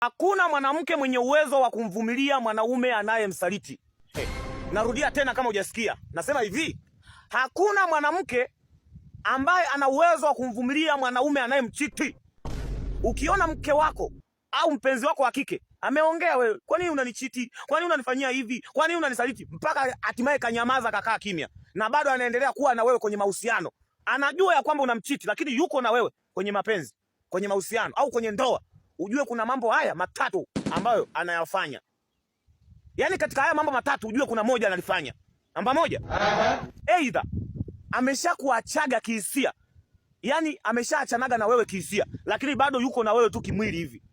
Hakuna mwanamke mwenye uwezo wa kumvumilia mwanaume anayemsaliti. Narudia tena kama hujasikia. Nasema hivi, hakuna mwanamke ambaye ana uwezo wa kumvumilia mwanaume anayemchiti. Ukiona mke wako au mpenzi wako wa kike ameongea, wewe, kwa nini unanichiti? Kwa nini unanifanyia hivi? Kwa nini unanisaliti? Mpaka hatimaye kanyamaza, kakaa kimya, na bado anaendelea kuwa na wewe kwenye mahusiano. Anajua ya kwamba unamchiti, lakini yuko na wewe kwenye mapenzi, kwenye mahusiano au kwenye ndoa. Ujue kuna mambo haya matatu ambayo anayafanya. Yaani katika haya mambo matatu ujue kuna moja analifanya. Namba moja, either ameshakuachaga kihisia. Yaani ameshaachanaga na wewe kihisia, lakini bado yuko na wewe tu kimwili hivi.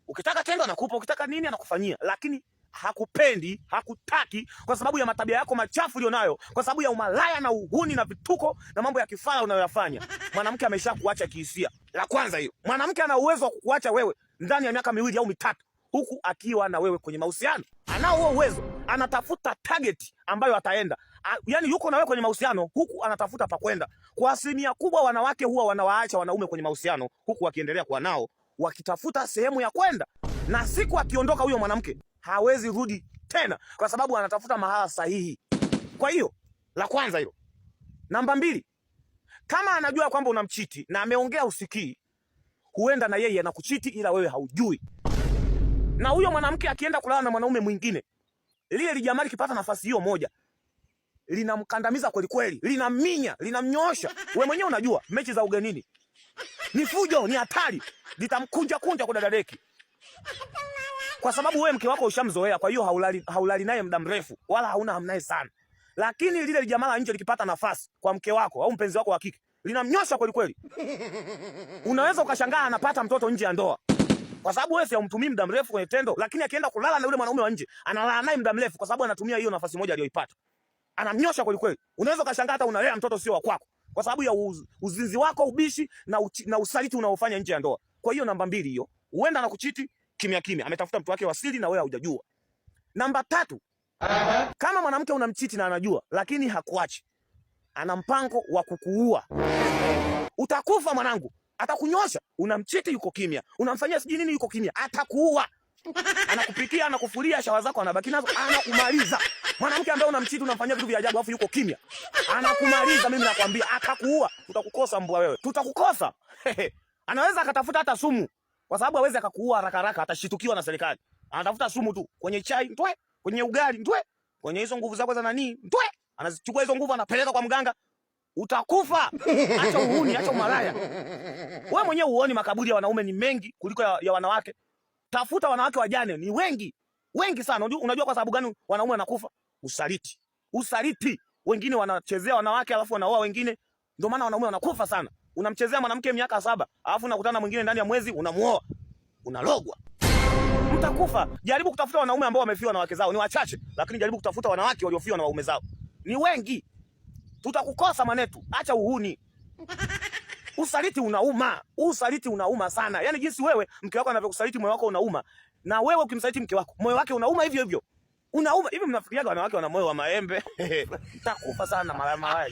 Ukitaka tendo anakupa, ukitaka nini anakufanyia, lakini hakupendi, hakutaki kwa sababu ya matabia yako machafu ulionayo, kwa sababu ya umalaya na uhuni na vituko na mambo ya kifara unayoyafanya. Mwanamke ameshakuacha kihisia. La kwanza hiyo. Mwanamke ana uwezo wa kukuacha wewe ndani ya miaka 2 au 3 huku akiwa na wewe kwenye mahusiano. Anao huo uwezo. Anatafuta target ambayo ataenda. Yaani yuko na wewe kwenye mahusiano huku anatafuta pa kwenda. Kwa asilimia kubwa wanawake huwa wanawaacha wanaume kwenye mahusiano huku wakiendelea kuwa nao, wakitafuta sehemu ya kwenda. Na siku akiondoka huyo mwanamke hawezi rudi tena, kwa sababu anatafuta mahala sahihi. Kwa hiyo la kwanza hilo. Namba 2, kama anajua kwamba unamchiti na ameongea usikii, huenda na yeye anakuchiti ila wewe haujui. Na huyo mwanamke akienda kulala na mwanaume mwingine, lile lijamaa likipata nafasi hiyo moja, linamkandamiza kweli kweli, linaminya, linamnyoosha. Wewe mwenyewe unajua mechi za ugenini ni fujo, ni hatari, litamkunja kwa dadadeki. Kwa sababu wewe mke wako ushamzoea, kwa hiyo haulali naye muda mrefu wala hauna hamnaye sana. Lakini lile jamaa nje likipata nafasi kwa mke wako au mpenzi wako wa kike, linamnyosha kweli kweli. Unaweza ukashangaa anapata mtoto nje ya ndoa. Kwa sababu wewe si umtumii muda mrefu kwenye tendo, lakini akienda kulala na yule mwanaume wa nje, analala naye muda mrefu kwa sababu anatumia hiyo nafasi moja aliyoipata. Anamnyosha kweli kweli. Unaweza ukashangaa hata unalea mtoto sio wa kwako kwa sababu ya uzinzi wako, ubishi na usaliti unaofanya nje ya ndoa. Kwa hiyo namba 2 hiyo, huenda anakuchiti kimya kimya, ametafuta mtu wake wa siri na wewe hujajua. Namba 3, kama mwanamke unamchiti na anajua lakini hakuachi, ana mpango wa kukuua. Utakufa mwanangu, atakunyosha. Unamchiti yuko kimya, unamfanyia siji nini yuko kimya, atakuua. Anakupikia, anakufulia, shawa zako anabaki nazo, anakumaliza. Mwanamke ambaye unamchiti unamfanyia vitu vya ajabu afu yuko kimya, anakumaliza. Mimi nakwambia atakuua. Tutakukosa mbwa wewe, tutakukosa. Anaweza akatafuta hata sumu, kwa sababu hawezi akakuua haraka haraka, atashitukiwa na serikali. Anatafuta sumu tu, kwenye chai ntwe, kwenye ugali ntwe, kwenye hizo nguvu zako za nani ntwe. Anazichukua hizo nguvu anapeleka kwa mganga. Utakufa. Acha uhuni, acha umalaya. Wewe mwenyewe uone makaburi ya wanaume ni mengi kuliko ya wanawake. Tafuta wanawake wajane ni wengi. Wengi sana. Unajua kwa sababu gani wanaume wanakufa? Usaliti. Usaliti. Wengine wanachezea wanawake alafu wanaoa wengine. Ndio maana wanaume wanakufa sana. Unamchezea mwanamke miaka 7, alafu unakutana mwingine ndani ya mwezi unamuoa. Unalogwa. Mtakufa. Jaribu kutafuta wanaume ambao wamefiwa na wake zao, ni wachache, lakini jaribu kutafuta wanawake waliofiwa na waume zao. Ni wengi. Tutakukosa manetu. Acha uhuni. Usaliti unauma. Usaliti unauma sana. Yaani jinsi wewe mke wako anavyokusaliti moyo wako unauma. Na wewe ukimsaliti mke wako, moyo wake unauma hivyo hivyo. Unauma. Hivi mnafikiriaga wanawake wana moyo wa maembe? Takufa sana mara.